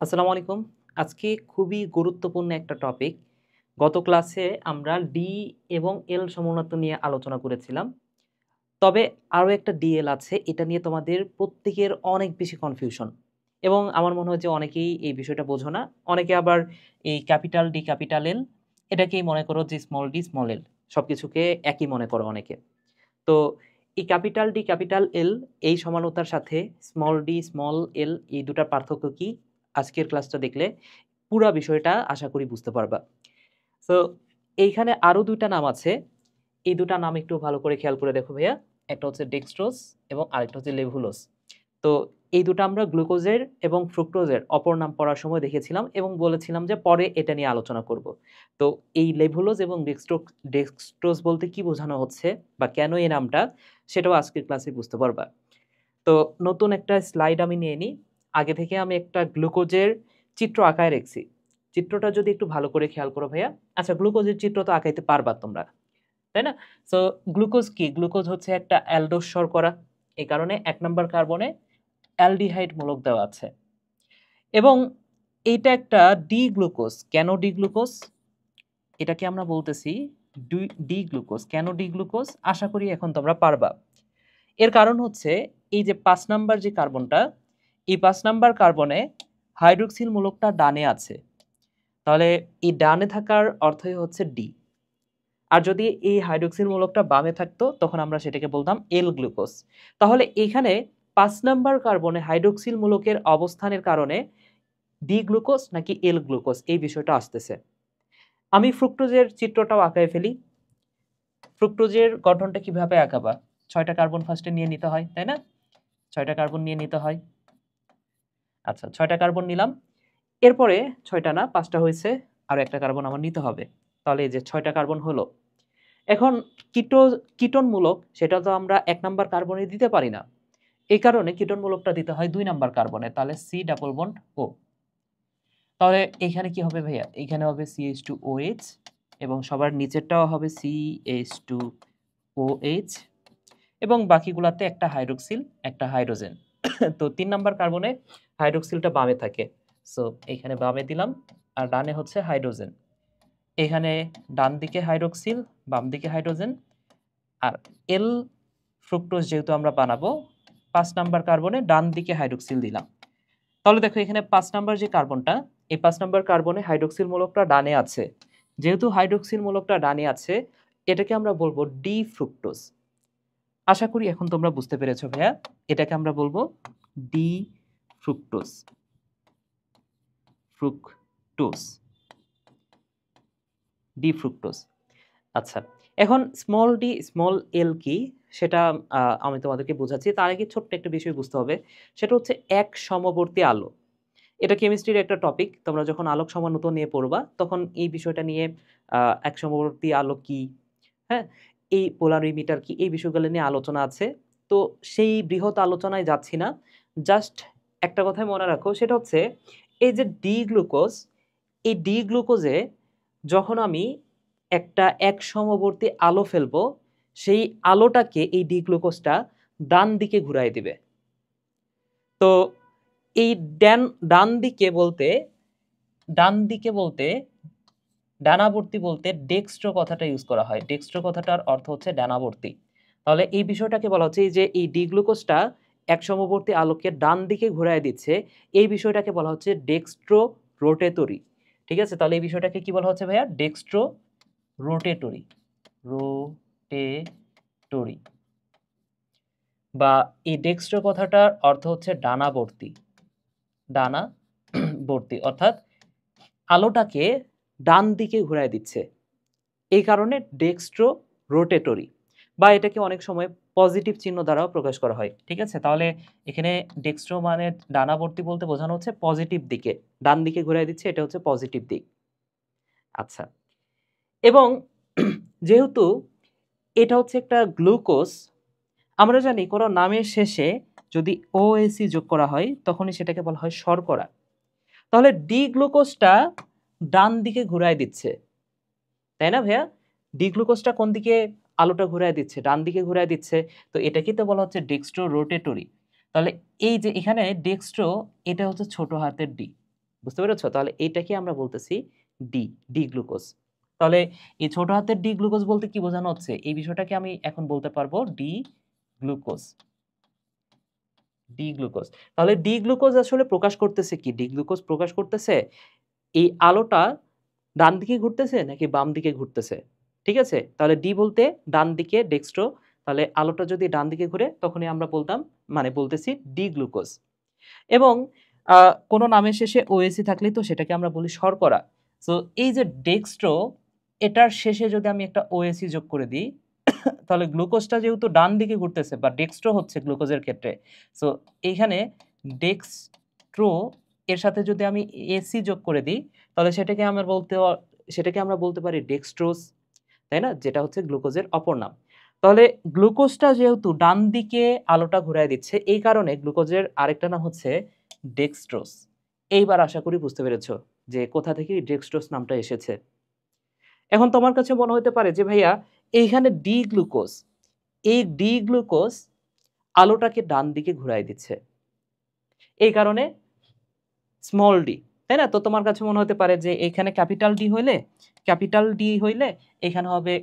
আসসালামু আলাইকুম। আজকে খুবই গুরুত্বপূর্ণ একটা টপিক। গত ক্লাসে আমরা ডি এবং এল সমুন্নত নিয়ে আলোচনা করেছিলাম। তবে আরো একটা ডিএল আছে। এটা নিয়ে তোমাদের প্রত্যেকের অনেক বেশি কনফিউশন। এবং আমার মনে হয় যে অনেকেই এই বিষয়টা বোঝো না। অনেকে আবার এই ক্যাপিটাল ডি, ক্যাপিটাল এল এটাকেই মনে করো যে স্মল ডি, স্মল এল। সবকিছুকে একই মনে করো অনেকে। তো এই ক্যাপিটাল ডি, ক্যাপিটাল এল এই সমানতার সাথে স্মল ডি, স্মল এল এই দুটার পার্থক্য কি? আজকের ক্লাসটা দেখলে পুরা বিষয়টা আশা করি বুঝতে পারবা। সো এইখানে আরো ২ টা নাম আছে। এই ২ টা নাম একটু ভালো করে খেয়াল করে দেখো ভাইয়া। একটা হচ্ছে ডেক্সট্রোজ এবং আরেকটা হচ্ছে লেভুলোজ। তো এই ২ টা আমরা গ্লুকোজের এবং ফ্রুক্টোজের অপর নাম পড়ার সময় দেখেছিলাম এবং বলেছিলাম যে পরে এটা নিয়ে আলোচনা করব। তো এই লেভুলোজ এবং ডেক্সট্রোজ বলতে কি বোঝানো হচ্ছে বা কেন এই নামটা সেটাও আজকের ক্লাসে বুঝতে পারবা। তো নতুন একটা স্লাইড আমি নিয়ে নিই। আগে থেকে আমি একটা গ্লুকোজের চিত্র আঁকায় রেখেছি। চিত্রটা যদি একটু ভালো করে খেয়াল করো ভাইয়া। আচ্ছা গ্লুকোজের চিত্র তো আঁকাইতে পারবা তোমরা, তাই না? সো গ্লুকোজ কি? গ্লুকোজ হচ্ছে একটা অ্যালডোস শর্করা। এই কারণে ১ নাম্বার কার্বনে অ্যালডিহাইড মূলক দেওয়া আছে। এবং এইটা একটা ডি গ্লুকোজ। কেন ডি গ্লুকোজ? এটাকে আমরা বলতেছি ডি গ্লুকোজ। কেন ডি গ্লুকোজ? আশা করি এখন তোমরা পারবা। এর কারণ হচ্ছে এই যে ৫ নাম্বার যে কার্বনটা, এই ৫ নাম্বার কার্বনে হাইড্রোক্সিল মূলকটা ডানে আছে। তাহলে এই ডানে থাকার অর্থই হচ্ছে ডি। আর যদি এই হাইড্রোক্সিল মূলকটা বামে থাকতো তখন আমরা সেটাকে বলতাম এল গ্লুকোজ। তাহলে এখানে ৫ নাম্বার কার্বনে হাইড্রোক্সিল মূলকের অবস্থানের কারণে ডি গ্লুকোজ নাকি এল গ্লুকোজ এই বিষয়টা আসতেছে। আমি ফ্রুক্টোজের চিত্রটাও আঁকায় ফেলি। ফ্রুক্টোজের গঠনটা কিভাবে আঁকাবা? ৬টা কার্বন ফার্স্টে নিয়ে নিতে হয়, তাই না? ৬টা কার্বন নিয়ে নিতে হয়। আচ্ছা ৬টা কার্বন নিলাম। এরপরে ৬টা না ৫টা হয়েছে, আরো একটা কার্বন আমার নিতে হবে। তাহলে এই যে 6টা কার্বন হলো। এখন কিটোনমূলক সেটা তো আমরা ১ নাম্বার কার্বনে দিতে পারি না। এই কারণে কিটোনমূলকটা দিতে হয় ২ নাম্বার কার্বনে। তাহলে সি ডাবল বন্ড ও। তাহলে এখানে কি হবে ভাইয়া? এখানে হবে CH2OH এবং সবার নিচেরটাও হবে CH2OH এবং বাকিগুলাতে একটা হাইড্রোক্সিল, একটা হাইড্রোজেন। তো ৩ নাম্বার কার্বনে হাইড্রোক্সিলটা বামে থাকে। সো এখানে বামে দিলাম আর ডানে হচ্ছে হাইড্রোজেন। এখানে ডান দিকে হাইড্রোক্সিল, বাম দিকে হাইড্রোজেন আর এল ফ্রুক্টোজ যেহেতু আমরা বানাবো ৫ নাম্বার কার্বনে ডান দিকে হাইড্রোক্সিল দিলাম। তাহলে দেখো এখানে ৫ নাম্বার যে কার্বনটা, এই ৫ নাম্বার কার্বনে হাইড্রোক্সিল মূলকটা ডানে আছে। যেহেতু হাইড্রোক্সিল মূলকটা ডানে আছে, এটাকে আমরা বলবো ডি ফ্রুক্টোজ। আশা করি এখন তোমরা বুঝতে পেরেছো ভাইয়া। এটাকে আমরা বলবো D fructose. Fructose, D fructose. আচ্ছা, এখন স্মল ডি, স্মল এল কি সেটা আমি তোমাদেরকে বোঝাচ্ছি। তার আগে ছোট্ট একটা বিষয় বুঝতে হবে। সেটা হচ্ছে এক সমবর্তী আলো। এটা কেমিস্ট্রির একটা টপিক। তোমরা যখন আলোক সমানুত নিয়ে পড়বা, তখন এই বিষয়টা নিয়ে এক সমবর্তী আলো কি, হ্যাঁ? এই পোলারিমিটার কি, এই বিষয়গুলো নিয়ে আলোচনা আছে। তো সেই বৃহৎ আলোচনায় যাচ্ছি না। জাস্ট একটা কথাই মনে রাখো, সেটা হচ্ছে এই যে ডি গ্লুকোজ, এই ডি গ্লুকোজে যখন আমি একটা এক সমবর্তী আলো ফেলবো, সেই আলোটাকে এই ডি গ্লুকোজটা ডান দিকে ঘুরায় দিবে। তো এই ডান দিকে বলতে, ডান দিকে বলতে, ডানাবর্তী বলতে ডেক্সট্রো কথাটা ইউজ করা হয়। ডেক্সট্রো কথাটার অর্থ হচ্ছে ডানাবর্তী। তাহলে এই বিষয়টাকে বলা হচ্ছে যে এই ডি গ্লুকোজটা এক সমবর্তী আলোকে ডান দিকে ঘুরায় দিচ্ছে। এই বিষয়টাকে বলা হচ্ছে ডেক্সট্রো রোটেটরি। ঠিক আছে? তাহলে এই বিষয়টাকে কি বলা হচ্ছে ভাইয়া? ডেক্সট্রো রোটেটরি। রোটেটরি বা এই ডেক্সট্রো কথাটার অর্থ হচ্ছে ডানাবর্তী। ডানাবর্তী অর্থাৎ আলোটাকে ডান দিকে ঘুরায় দিচ্ছে। এই কারণে ডেক্সট্রো রোটেটরি বা এটাকে অনেক সময় পজিটিভ চিহ্ন দ্বারাও প্রকাশ করা হয়। ঠিক আছে? তাহলে এখানে ডেক্সট্রো মানে ডানাবর্তী বলতে বোঝানো হচ্ছে পজিটিভ দিকে। ডান দিকে ঘুরায় দিচ্ছে, এটা হচ্ছে পজিটিভ দিক। আচ্ছা। এবং যেহেতু এটা হচ্ছে একটা গ্লুকোজ, আমরা জানি কোনো নামের শেষে যদি OSE যোগ করা হয় তখনই সেটাকে বলা হয় শর্করা। তাহলে ডি গ্লুকোজটা ডান দিকে ঘুরায় দিচ্ছে, তাই না ভাইয়া? ডি গ্লুকোজটা কোন দিকে আলোটা ঘুরায় দিচ্ছে? ডান দিকে ঘুরায় দিচ্ছে। তো এটাকেই তো বলা হচ্ছে ডেক্সট্রো রোটেটরি। তাহলে এই যে এখানে ডেক্সট্রো, এটা হচ্ছে ছোট হাতের ডি। বুঝতে পেরেছো? তাহলে এইটাকে আমরা বলতেছি ডি, ডি গ্লুকোজ। তাহলে এই ছোট হাতের ডি গ্লুকোজ বলতে কি বোঝানো হচ্ছে? এই বিষয়টাকে আমি এখন বলতে পারবো ডি গ্লুকোজ, ডি গ্লুকোজ। তাহলে ডি গ্লুকোজ আসলে প্রকাশ করতেছে কি? ডি গ্লুকোজ প্রকাশ করতেছে এই আলোটা ডান দিকে ঘুরতেছে নাকি বাম দিকে ঘুরতেছে। ঠিক আছে? তাহলে ডি বলতে ডান দিকে ডেক্সট্রো, তাহলে আলোটা যদি ডান দিকে ঘুরে তখনই আমরা বলতাম মানে বলতেছি ডি গ্লুকোজ। এবং কোনো নামের শেষে ওএসি থাকলেই তো সেটাকে আমরা বলি শর্করা। সো এই যে ডেক্সট্রো এটার শেষে যদি আমি একটা ওএসি যোগ করে দিই তাহলে গ্লুকোজটা যেহেতু ডান দিকে ঘুরতেছে বা ডেক্সট্রো হচ্ছে গ্লুকোজের ক্ষেত্রে, সো এইখানে ডেক্সট্রো এর সাথে যদি আমি এসি যোগ করে দিই তাহলে সেটাকে আমরা বলতে পারি ডেক্সট্রোজ, তাই না? যেটা হচ্ছে গ্লুকোজের অপর নাম। তাহলে গ্লুকোজটা যেহেতু ডান দিকে আলোটা ঘুরায় দিচ্ছে এই কারণে গ্লুকোজের আরেকটা নাম হচ্ছে ডেক্সট্রোজ। এইবার আশা করি বুঝতে পেরেছো যে কোথা থেকে ডেক্সট্রোজ নামটা এসেছে। এখন তোমার কাছে মনে হতে পারে যে ভাইয়া এইখানে ডি গ্লুকোজ, এই ডি গ্লুকোজ আলোটাকে ডান দিকে ঘুরায় দিচ্ছে এই কারণে স্মল ডি, তাই না? তো তোমার কাছে মনে হতে পারে যে এখানে ক্যাপিটাল ডি হইলে এখানে হবে,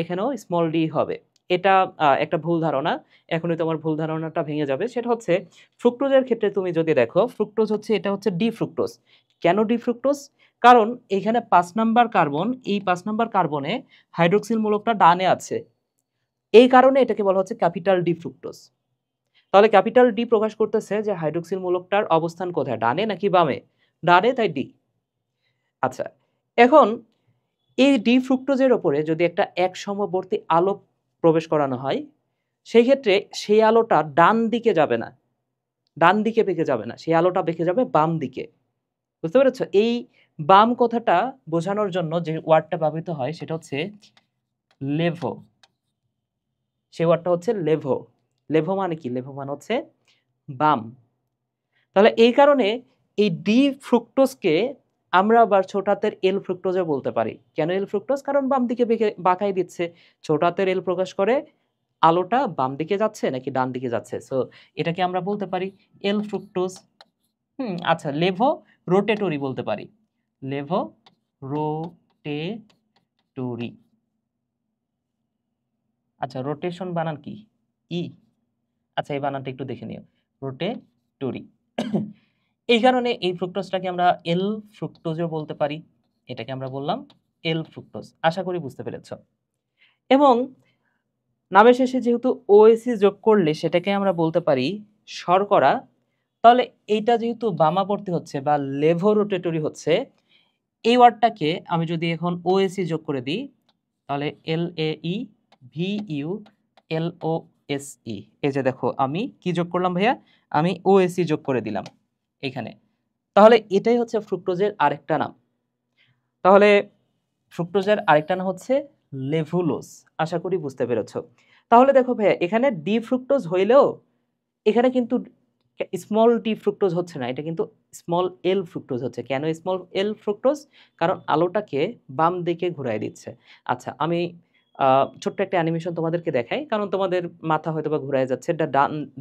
এখানেও স্মল ডি হবে। এটা একটা ভুল ধারণা। এখনই তোমার ভুল ধারণাটা ভেঙে যাবে। সেটা হচ্ছে ফ্রুক্টোজের ক্ষেত্রে তুমি যদি দেখো ফ্রুক্টোজ হচ্ছে এটা হচ্ছে ডি ফ্রুক্টোজ। কেন ডি ফ্রুক্টোজ? কারণ এখানে ৫ নাম্বার কার্বন, এই ৫ নাম্বার কার্বনে হাইড্রোক্সিল মূলকটা ডানে আছে। এই কারণে এটাকে বলা হচ্ছে ক্যাপিটাল ডি ফ্রুক্টোজ। তাহলে ক্যাপিটাল ডি প্রকাশ করতেছে যে হাইড্রোক্সিল মূলকটার অবস্থান কোথায়, ডানে নাকি বামে? ডানে, তাই ডি। আচ্ছা, এখন এই ডি ফ্রুক্টোজের ওপরে যদি একটা এক সমবর্তী আলো প্রবেশ করানো হয় সেই ক্ষেত্রে সেই আলোটা ডান দিকে যাবে না, ডান দিকে বেঁকে যাবে না, সেই আলোটা বেঁকে যাবে বাম দিকে। বুঝতে পেরেছো? এই বাম কথাটা বোঝানোর জন্য যে ওয়ার্ডটা ব্যবহৃত হয় সেটা হচ্ছে লেভো। সেই ওয়ার্ডটা হচ্ছে লেভো। লেভো মানে কি? লেভো মানে হচ্ছে বাম। তাহলে এই কারণে এই ডি ফ্রুক্টোজকে আমরা আবার ছোট হাতের এল ফ্রুক্টোজও বলতে পারি। কেন এল ফ্রুক্টোজ? কারণ বাম দিকে বাঁকাই দিচ্ছে। ছোট হাতের এল প্রকাশ করে আলোটা বাম দিকে যাচ্ছে নাকি ডান দিকে যাচ্ছে। সো এটাকে আমরা বলতে পারি এল ফ্রুক্টোজ। আচ্ছা, লেভো রোটেটরি বলতে পারি। লেভো রোটেটরি। আচ্ছা, রোটেশন বানান কি? ই। আচ্ছা, এই বানানটা একটু দেখে নিও। রোটেটরি। এই কারণে এই ফ্রুক্টোজটাকে আমরা এল ফ্রুক্টোজও বলতে পারি। এটাকে আমরা বললাম এল ফ্রুক্টোজ। আশা করি বুঝতে পেরেছ। এবং নামের শেষে যেহেতু ওএসি যোগ করলে সেটাকে আমরা বলতে পারি শর্করা। তাহলে এইটা যেহেতু বামাবর্তী হচ্ছে বা লেভোরোটেটরি হচ্ছে, এই ওয়ার্ডটাকে আমি যদি এখন ওএসি যোগ করে দিই তাহলে এল এ ই ভি ইউ এল ও এস ই। এই যে দেখো আমি কি যোগ করলাম ভাইয়া? আমি ওএসি যোগ করে দিলাম এখানে। তাহলে এটাই হচ্ছে ফ্রুক্টোজের আরেকটা নাম। তাহলে ফ্রুক্টোজের আরেকটা নাম হচ্ছে লেভুলোজ। আশা করি বুঝতে পেরেছ। তাহলে দেখো ভাইয়া এখানে ডি ফ্রুক্টোজ হইলেও এখানে কিন্তু স্মল ডি ফ্রুক্টোজ হচ্ছে না, এটা কিন্তু স্মল এল ফ্রুক্টোজ হচ্ছে। কেন স্মল এল ফ্রুক্টোজ? কারণ আলোটাকে বাম দিকে ঘুরাই দিচ্ছে। আচ্ছা, আমি ছোট্ট একটা অ্যানিমেশন তোমাদেরকে দেখাই, কারণ তোমাদের মাথা হয়তো বা ঘুরায় যাচ্ছে এটা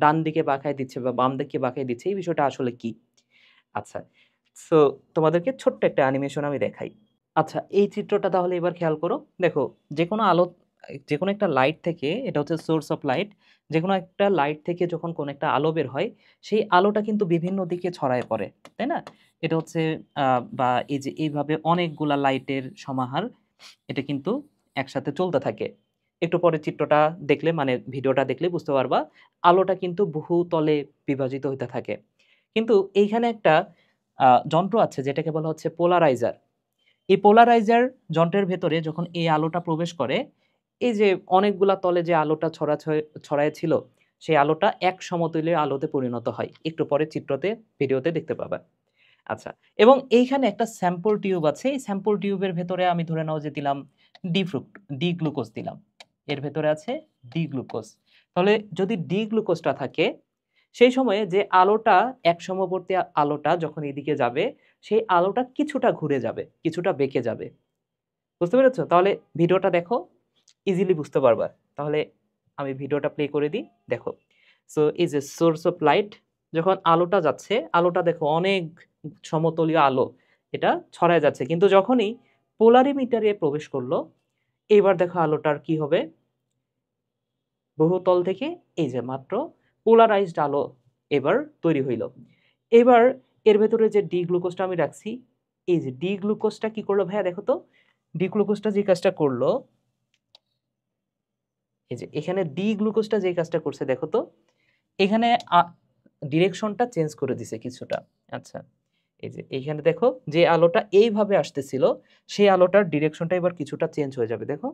ডান দিকে বাঁকায় দিচ্ছে বা বাম দিকে বাঁকায় দিচ্ছে, এই বিষয়টা আসলে কি? আচ্ছা, সো তোমাদেরকে ছোট্ট একটা অ্যানিমেশন আমি দেখাই। আচ্ছা, এই চিত্রটা তাহলে এবার খেয়াল করো। দেখো, যেকোনো আলো, যেকোনো একটা লাইট থেকে, এটা হচ্ছে সোর্স অফ লাইট, যেকোনো একটা লাইট থেকে যখন কোনো একটা আলো বের হয় সেই আলোটা কিন্তু বিভিন্ন দিকে ছড়ায় পড়ে, তাই না? এটা হচ্ছে বা এই যে এইভাবে অনেকগুলা লাইটের সমাহার, এটা কিন্তু একসাথে চলতে থাকে। একটু পরে চিত্রটা দেখলে মানে ভিডিওটা দেখলে বুঝতে পারবা আলোটা কিন্তু বহু তলে বিভাজিত হতে থাকে। কিন্তু এইখানে একটা যন্ত্র আছে যেটাকে বলা হচ্ছে পোলারাইজার। এই পোলারাইজার যন্ত্রের ভেতরে যখন এই আলোটা প্রবেশ করে, এই যে অনেকগুলা তলে যে আলোটা ছড়ায় ছিল সেই আলোটা এক সমতুল্য আলোতে পরিণত হয়। একটু পরে চিত্রতে ভিডিওতে দেখতে পাবা। আচ্ছা, এবং এইখানে একটা স্যাম্পল টিউব আছে। এই স্যাম্পল টিউবের ভেতরে আমি ধরে নাও যে দিলাম ডি গ্লুকোজ দিলাম। এর ভেতরে আছে ডি গ্লুকোজ। তাহলে যদি ডি গ্লুকোজটা থাকে সেই সময়ে যে আলোটা এক সমবর্তী আলোটা যখন এদিকে যাবে সেই আলোটা কিছুটা ঘুরে যাবে, কিছুটা বেঁকে যাবে। বুঝতে পেরেছো? তাহলে ভিডিওটা দেখো, ইজিলি বুঝতে পারবা। তাহলে আমি ভিডিওটা প্লে করে দিই, দেখো। সো এই যে সোর্স অফ লাইট, যখন আলোটা যাচ্ছে, আলোটা দেখো অনেক সমতলীয় আলো এটা ছড়ায় যাচ্ছে, কিন্তু যখনই পোলারিমিটারে প্রবেশ করলো, এইবার দেখো আলোটার কি হবে, বহুতল থেকে এই যে মাত্র পোলারাইজড আলো এবার তৈরি হইল। এবার এর ভেতরে যে ডি গ্লুকোজটা আমি রাখছি, এই যে ডি গ্লুকোজটা কি করলো ভাইয়া, দেখো তো ডি গ্লুকোজটা যে কাজটা করলো, এই যে এখানে ডি গ্লুকোজটা যে কাজটা করছে দেখো তো, এখানে ডিরেকশনটা চেঞ্জ করে দিছে কিছুটা। আচ্ছা, এই যে এইখানে দেখো যে আলোটা এইভাবে আসতেছিল, সেই আলোটার ডিরেকশনটা এবার কিছুটা চেঞ্জ হয়ে যাবে, দেখো।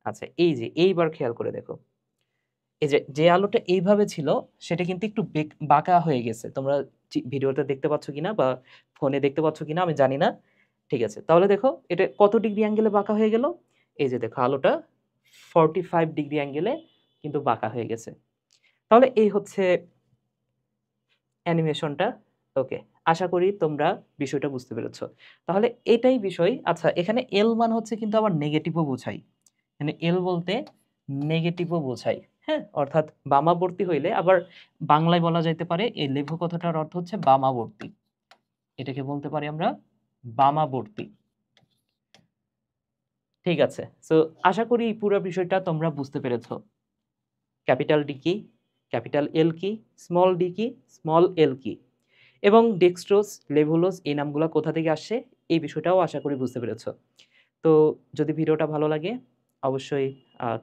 আচ্ছা, এই যে এইবার খেয়াল করে দেখো, এই যে যে আলোটা এইভাবে ছিল সেটা কিন্তু একটু বাঁকা হয়ে গেছে। তোমরা ভিডিওতে দেখতে পাচ্ছ কিনা বা ফোনে দেখতে পাচ্ছ কিনা আমি জানি না। ঠিক আছে, তাহলে দেখো এটা কত ডিগ্রি অ্যাঙ্গেলে বাঁকা হয়ে গেল, এই যে দেখো আলোটা 45 ডিগ্রি অ্যাঙ্গেলে কিন্তু বাঁকা হয়ে গেছে। তাহলে এই হচ্ছে অ্যানিমেশনটা। ওকে, আশা করি তোমরা বিষয়টা বুঝতে পেরেছো। তাহলে এটাই বিষয়। আচ্ছা, এখানে এল মান হচ্ছে কিন্তু আবার নেগেটিভও বোঝায়, মানে এল বলতে নেগেটিভও বোঝায়। হ্যাঁ, অর্থাৎ বামাবর্তী হইলে আবার বাংলায় বলা যাইতে পারে এই লেভু কথাটার অর্থ হচ্ছে বামাবর্তী, এটাকে বলতে পারি আমরা বামাবর্তী। ঠিক আছে, সো আশা করি এই পুরো বিষয়টা তোমরা বুঝতে পেরেছো। ক্যাপিটাল ডি কি, ক্যাপিটাল এল কি, স্মল ডি কি, স্মল এল কি, এবং ডেক্সট্রোজ, লেভুলোজ এই নামগুলো কোথা থেকে আসে এই বিষয়টাও আশা করি বুঝতে পেরেছো। তো যদি ভিডিওটা ভালো লাগে অবশ্যই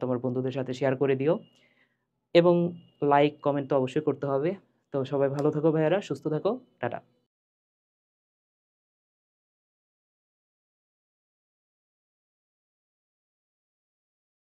তোমার বন্ধুদের সাথে শেয়ার করে দিও, এবং লাইক কমেন্ট তো অবশ্যই করতে হবে। তো সবাই ভালো থাকো ভাইয়ারা, সুস্থ থাকো, টাটা।